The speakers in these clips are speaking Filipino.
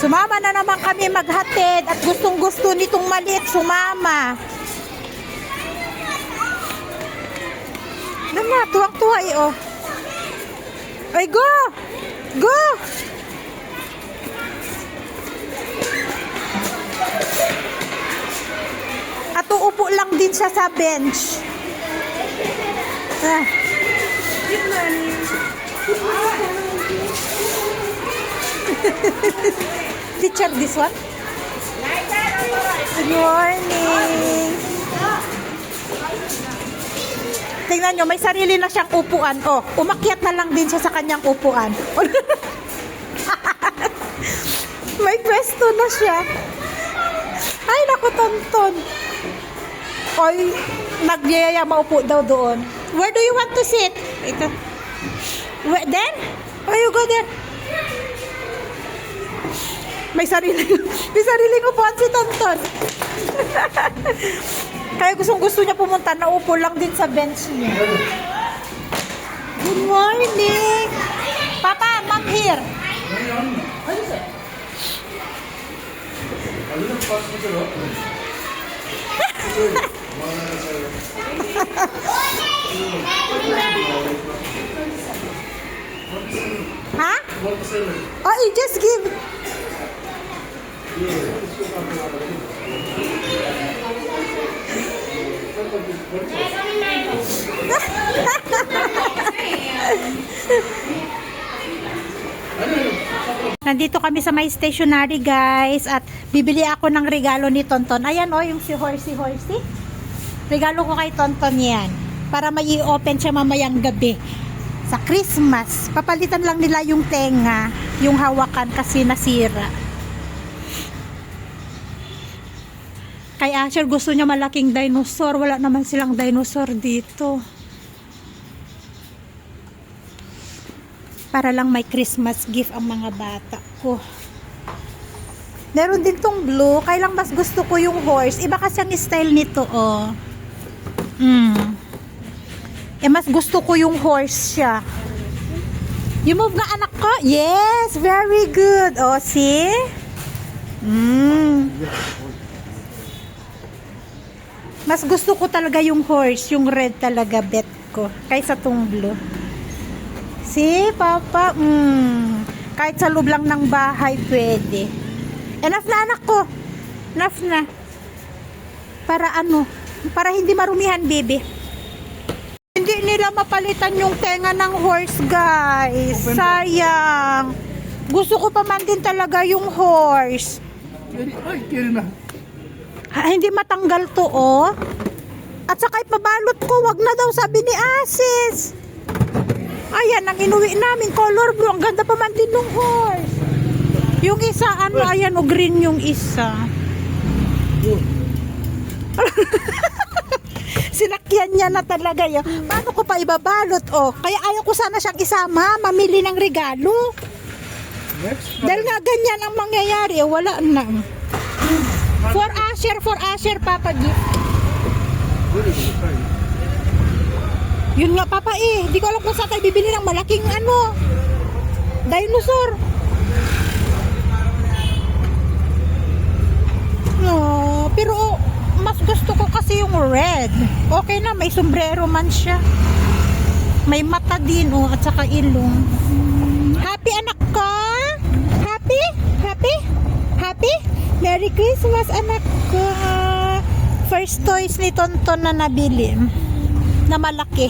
Sumama na naman kami maghatid at gustong-gusto nitong maliit sumama. Ano na, tuwang-tuwa eh, oh. Ay, go! Go! At uupo lang din siya sa bench. Ah. Teacher, this one? Good morning. Tingnan nyo, may sarili na siyang upuan. Oh, umakyat na lang din siya sa kanyang upuan. May pwesto na siya. Ay, naku, tonton. Oy, nagyayaya, maupo daw doon. Where do you want to sit? Ito. Where, there? Oh, you go there. May sariling upuan si tonton. Kaya gusto niya pumunta, naupo lang din sa bench niya. Good morning. Papa, mom here. Ha? Oh, you just give. Nandito kami sa may stationery, guys, at bibili ako ng regalo ni Tonton. Ayan, oh, yung si Horsey. Regalo ko kay Tonton yan para may i-open siya mamayang gabi sa Christmas. Papalitan lang nila yung tenga, yung hawakan kasi nasira. Kay Asher gusto niya malaking dinosaur. Wala naman silang dinosaur dito. Para lang may Christmas gift ang mga bata ko. Meron din tong blue. Kailang mas gusto ko yung horse. Iba kasi ang style nito, oh. Mas gusto ko yung horse siya. You move nga, anak ko? Yes, very good. Oh, see? Mas gusto ko talaga yung horse, yung red talaga bet ko, kaysa tong blue. See, Papa? Kahit sa loob lang ng bahay, pwede. Enough na, anak ko. Enough na. Para ano? Para hindi marumihan, baby. Hindi nila mapalitan yung tenga ng horse, guys. Sayang. Gusto ko pa man din talaga yung horse. Ay, kiri na. Hindi matanggal to, oh. At saka ipabalot ko, wag na daw, sabi ni Asis. Ayan, ang inuwi namin, color blue. Ang ganda pa man din ng horse. Yung isa, ano, ayan, o green yung isa. Sinakyan niya na talaga yun. Paano ko pa ibabalot, oh? Kaya ayaw ko sana siyang isama, mamili ng regalo. Dahil nga ganyan ang mangyayari, wala na. For Asher, Papa gift. Yun nga, Papa, eh. Di ko alam kung saan tayo bibili ng malaking ano, dinosaur. No, pero mas gusto ko kasi yung red. Okay na, may sombrero man siya. May mata din, oh, at saka ilong. Happy, anak ko? Happy? Happy? Happy? Merry Christmas, anak ko. First toys ni Tonton na nabili. Na malaki.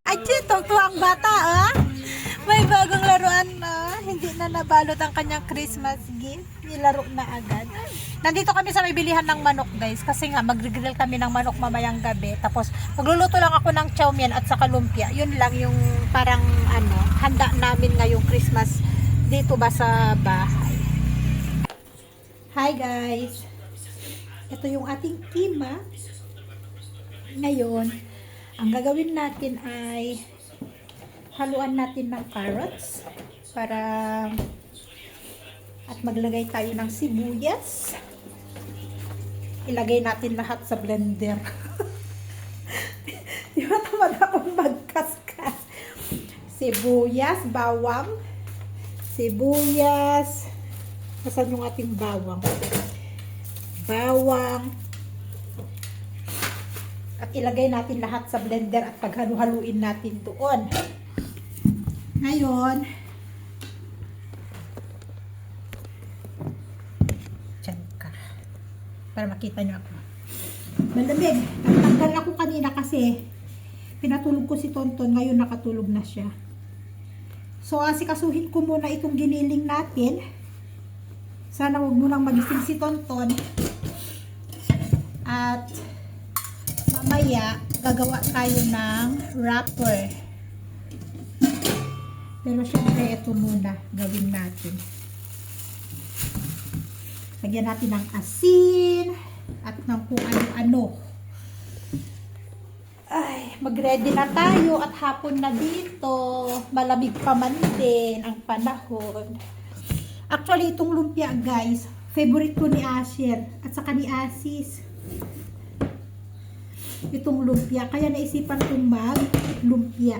Ay, ito ang bata, ah. May bagong laruan na. Hindi na nabalot ang kanyang Christmas gift. Nilaro na agad. Nandito kami sa may bilihan ng manok, guys. Kasi nga, mag-grill kami ng manok mamayang gabi. Tapos, magluluto lang ako ng chow mein at saka lumpia. Yun lang yung parang, ano, handa namin ngayong Christmas dito ba sa bahay. Hi, guys. Ito yung ating kima. Ngayon, ang gagawin natin ay haluan natin ng carrots para at maglagay tayo ng sibuyas. Ilagay natin lahat sa blender. Di ba tamad akong magkaskas? Sibuyas, bawang, sibuyas. Nasaan yung ating bawang? Bawang. At ilagay natin lahat sa blender at paghalu-haluin natin doon. Ngayon, dyan ka. Para makita nyo ako. Malamig. Nagtanggal ako kanina kasi pinatulog ko si Tonton. Ngayon nakatulog na siya. So, asikasuhin ko muna itong giniling natin. Sana huwag munang magising si Tonton. At mamaya, gagawa tayo ng wrapper. Pero syempre, ito muna gawin natin. Lagyan natin ng asin at ng kung ano-ano. Ay, mag-ready na tayo at hapon na dito. Malamig pa man din ang panahon. Actually, itong lumpia guys, favorite ko ni Asher at saka ni Asis. Itong lumpia. Kaya naisipan kong mag-lumpia.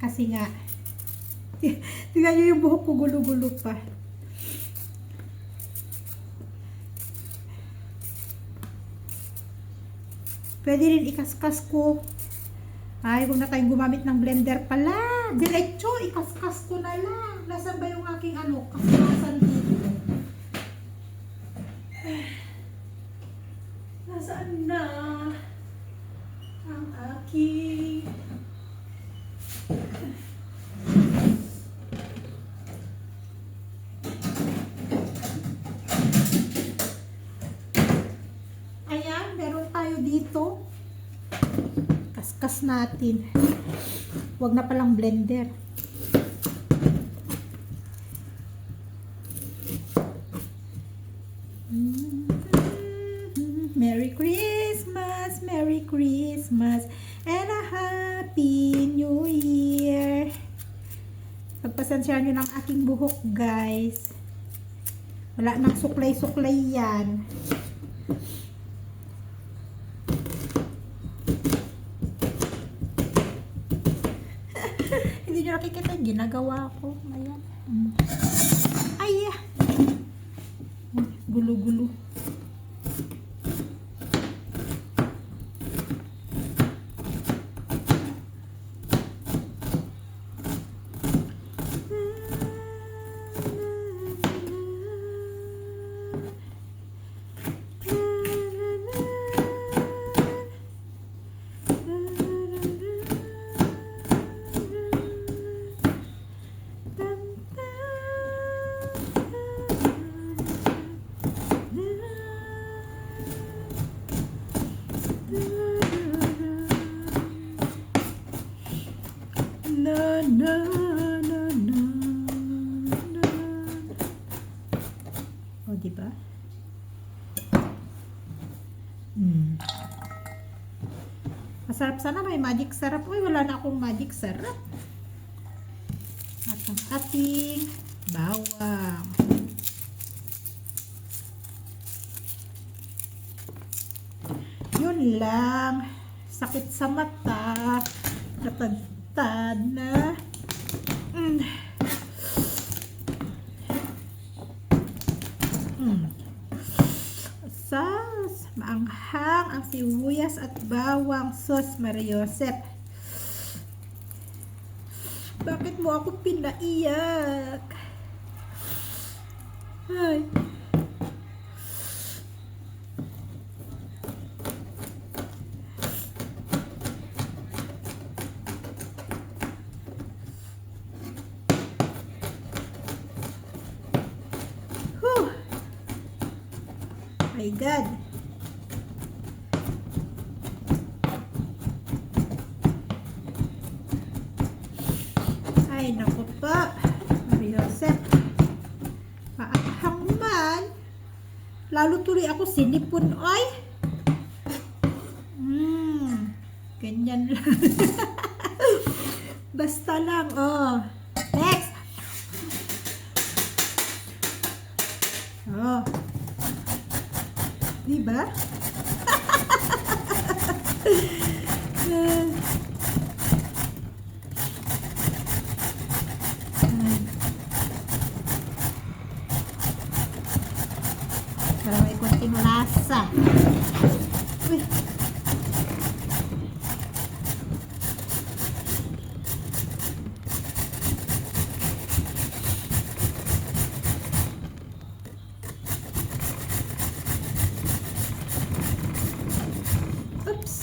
Kasi nga, tingnan nyo yung buhok ko gulo-gulo pa. Pwede rin ikaskas ko. Ay, huwag na tayong gumamit ng blender pala. Diretso, ikaskas ko na lang. Nasaan ba yung aking kaskasan dito? Nasaan na ang aking... Ayan, meron tayo dito. Kaskas natin. Huwag na palang blender. Merry Christmas, Merry Christmas, and a Happy New Year. Pagpasensyahan nyo ng aking buhok, guys. Wala nang suklay-suklay yan. Hindi nyo nakikita yung ginagawa ko. Ayan. Ay! Gulo-gulo. Na, na, na, na, na. O, diba? Masarap sana may magic sarap. Uy, wala na akong magic sarap. At ang ating bawang. Yun lang. Sakit sa mata. Natagtad na. Sauce. Maanghang ang sibuyas at bawang. Sus, Mariosep. Bakit mo ako pinaiyak? Ay. My God. Ay, naku po. Mariosep. Maanghang man. Lalo tuloy ako sinipon. Ay. Ganyan lang. Basta lang. Oh. Next. Oh. Diba? lasa. Uy. Oops.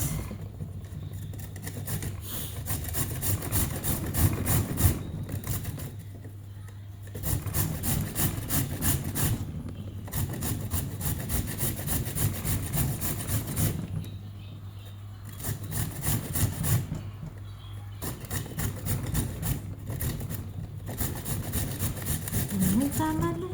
Tama na.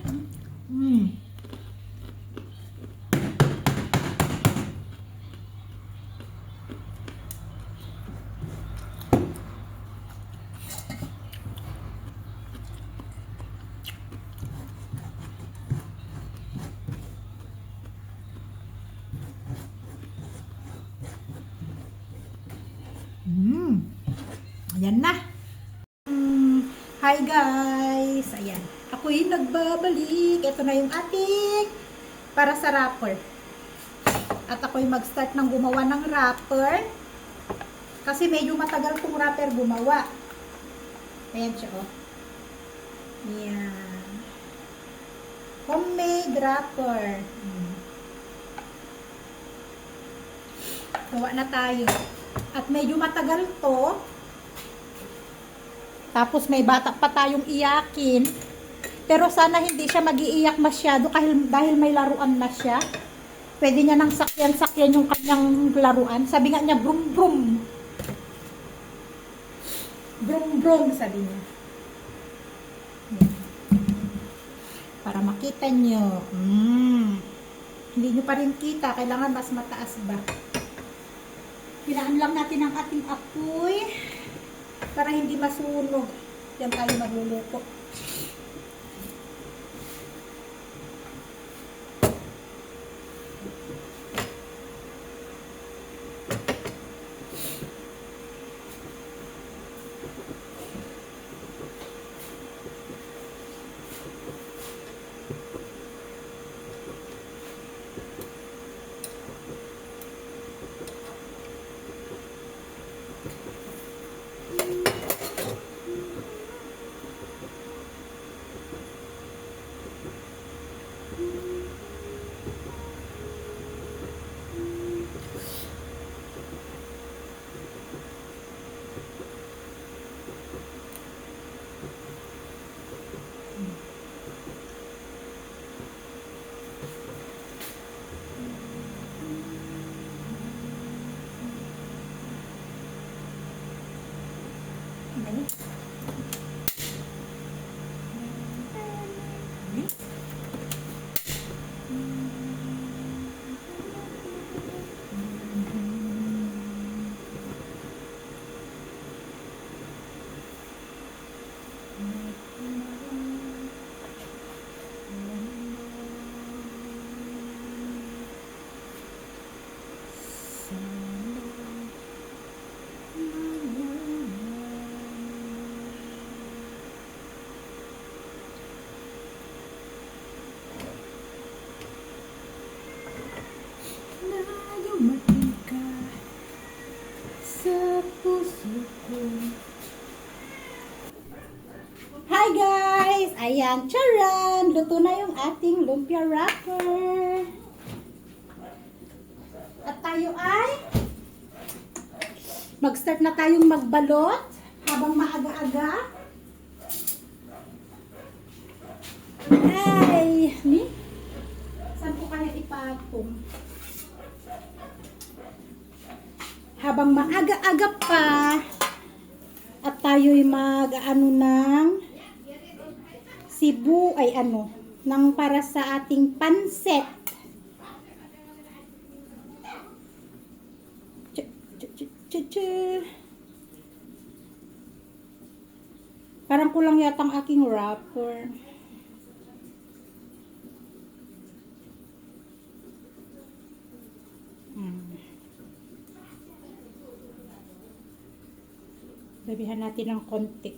Ayan na. Hi guys! Ayan. Ako'y nagbabalik. Ito na yung ating para sa wrapper. At ako'y mag-start ng gumawa ng wrapper. Kasi medyo matagal kong wrapper gumawa. Ayan siya, oh. Ayan. Homemade wrapper. Gawa na tayo. At medyo matagal to. Tapos may bata pa tayong iyakin. Pero sana hindi siya mag-iiyak masyado dahil may laruan na siya. Pwede niya nang sakyan-sakyan yung kanyang laruan. Sabi nga niya, brum brum. Brum brum, sabi niya. Para makita nyo. Hindi nyo pa rin kita. Kailangan mas mataas ba? Pinaan lang natin ang ating apoy para hindi masunog. Yan tayo magluluto. Hi guys! Ayan, charan! Luto na yung ating lumpia wrapper. At tayo ay mag-start na tayong magbalot habang maaga-aga. Ay! Saan ko kaya ipatong? Habang maaga-aga pa at tayo'y mag-ano ng ng para sa ating pansit. Parang kulang yata ang aking wrapper. Dabihan natin ng konti.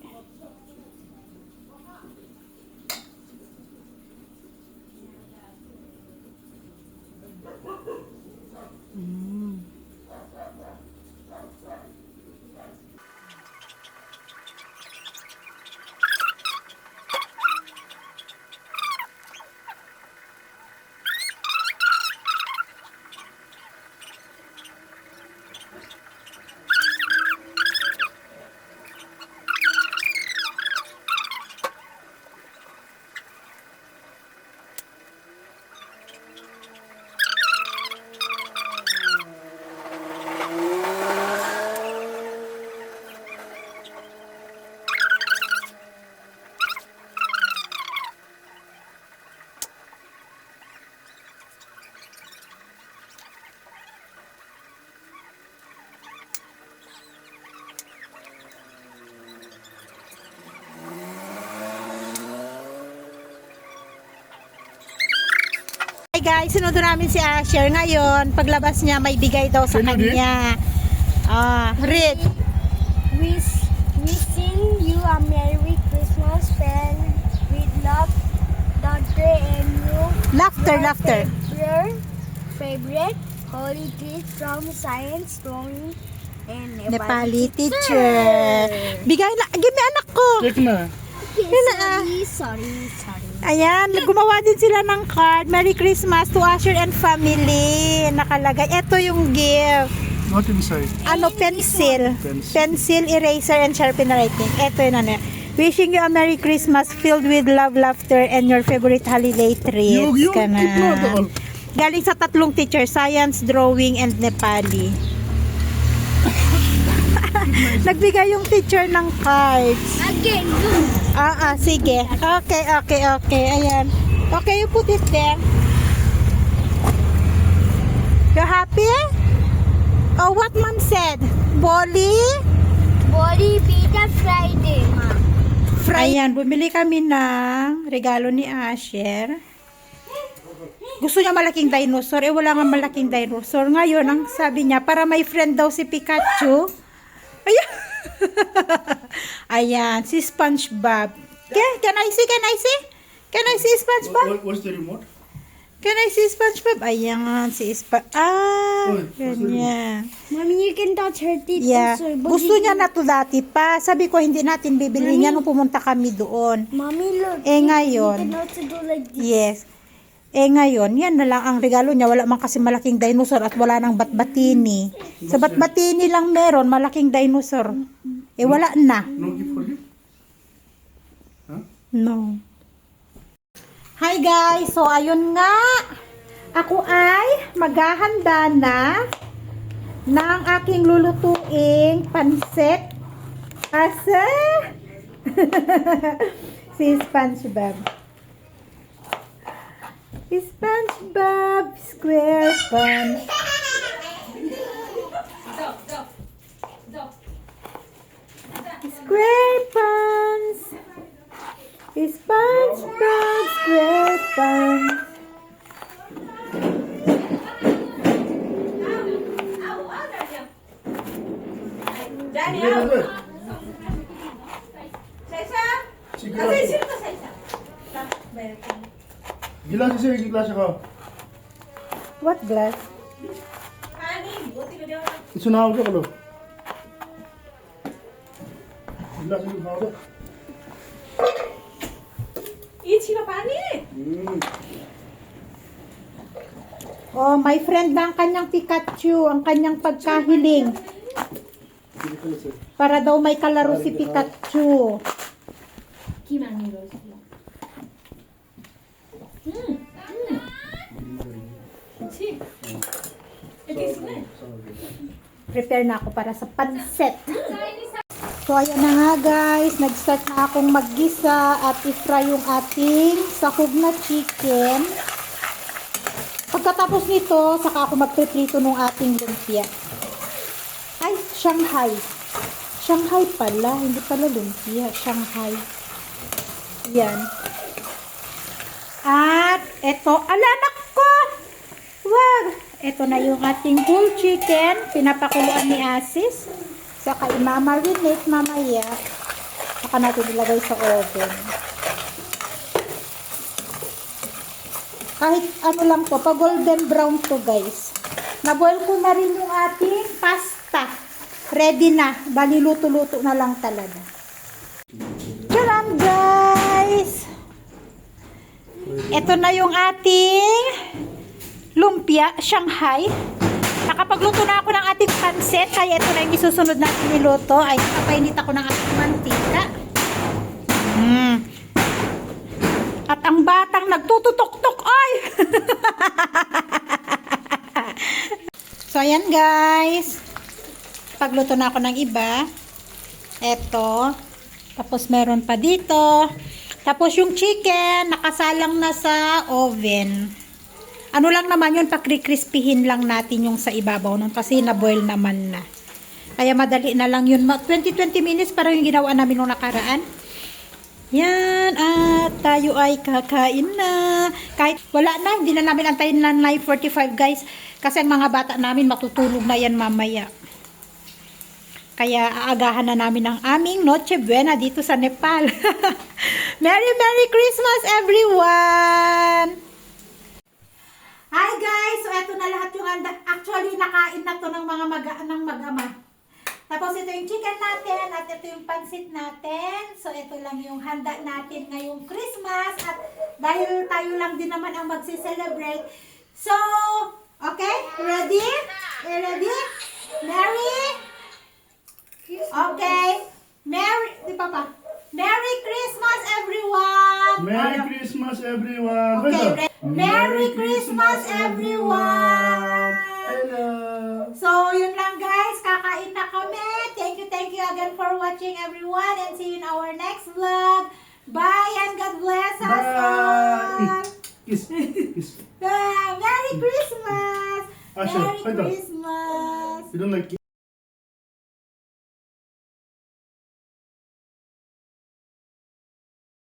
guys, sinundo namin si Asher. Ngayon, paglabas niya, may bigay daw sa Can you read? kanya. Read. Wishing you a Merry Christmas, friend, with love, daughter, and you. Laughter. Your favorite holy gift from science, drawing, and Nepali teacher. Bigay na. Give me anak ko. Check na. Sorry. Ayan, gumawa din sila ng card. Merry Christmas to Asher and family. Nakalagay. Ito yung gift. Not inside. Pencil. Pencil. Pencil, eraser, and sharpener, I think. Ito yun, ano. Wishing you a Merry Christmas filled with love, laughter, and your favorite holiday treats. You Ka na. keep note all. Galing sa 3 teacher, science, drawing, and Nepali. Nagbigay yung teacher ng cards. Again, Sige. Okay. Ayan. Okay, you put it there. You happy? Oh, what mom said? Boli? Body Pizza Friday, ma. Ayan, bumili kami ng regalo ni Asher. Gusto niya malaking dinosaur. Wala nga malaking dinosaur. Ngayon, ang sabi niya, para may friend daw si Pikachu. Ayan. Ayan, si SpongeBob. Can I see? Can I see SpongeBob? What's the remote? Can I see SpongeBob? Ayan, si SpongeBob. Uy, Ganyan. Mommy, you can touch her teeth. Yeah. also, but Gusto you- niya na to dati pa. Sabi ko, hindi natin bibili niya nung pumunta kami doon. Mommy, look. Ngayon. You can also do like this. Yes. Ngayon, yan na lang ang regalo niya. Wala man kasi malaking dinosaur at wala nang batbatini. Sa batbatini lang meron, malaking dinosaur. Wala na. No gift for you? Huh? No. Hi guys! So, ayun nga. Ako ay maghahanda na ng aking lulutuing pansit. Asa? Si SpongeBob. SpongeBob SquarePants. SquarePants. SpongeBob SquarePants. Daniel! Gilas isa, gilas ako. What glass? Isunahog ka lo. Gilas isa sunahog ka. Oh, my friend na ang kanyang Pikachu, ang kanyang pagkahiling. Para daw may kalaro si Pikachu. Prepare na ako para sa pansit. So, ayan na nga guys. Nag-start na akong maggisa at i-fry yung ating sahog na chicken. Pagkatapos nito, saka ako magpiprito ng ating lumpia. Ay, Shanghai. Shanghai pala. Hindi pala lumpia. Shanghai. Yan. At, eto. Ala, anak ko! Wag! Ito na yung ating whole chicken. Pinapakuluan ni Asis. Saka i-marinate mamaya. Saka natin ilagay sa oven. Kahit ano lang to, pa golden brown to guys. Naboil ko na rin yung ating pasta. Ready na. Bali luto-luto na lang talaga. Charan guys! Ito na yung ating lumpia, Shanghai. Nakapagluto na ako ng ating pansit. Kaya ito na yung isusunod natin niluto. Ay, napapainit ako ng ating mantika. At ang batang nagtututok-tok. Ay! So, ayan guys. Pagluto na ako ng iba. Eto. Tapos meron pa dito. Tapos yung chicken, nakasalang na sa oven. Ano lang naman yun, pakri-crispihin lang natin yung sa ibabaw nun kasi na-boil naman na. Kaya madali na lang yun. 20-20 minutes para yung ginawa namin nung nakaraan. Yan, at tayo ay kakain na. Kahit wala na, hindi na namin antayin na 9:45 guys. Kasi ang mga bata namin matutulog na yan mamaya. Kaya aagahan na namin ang aming Noche Buena dito sa Nepal. Merry Christmas everyone! Hi guys! So eto na lahat yung handa. Actually, nakain na to ng mga mag-ama. Tapos ito yung chicken natin at ito yung pansit natin. So ito lang yung handa natin ngayong Christmas. At dahil tayo lang din naman ang magsi-celebrate. So, okay? Ready? You ready? Merry? Okay. Di ba pa? Merry Christmas everyone! Merry Christmas, everyone! Okay, Merry Christmas everyone! Hello! So, yun lang guys. Kakain na kami. Thank you again for watching everyone. And see you in our next vlog. Bye and God bless us all. Bye! Kiss. Merry Christmas! Asha, Merry hold on. Christmas! You don't like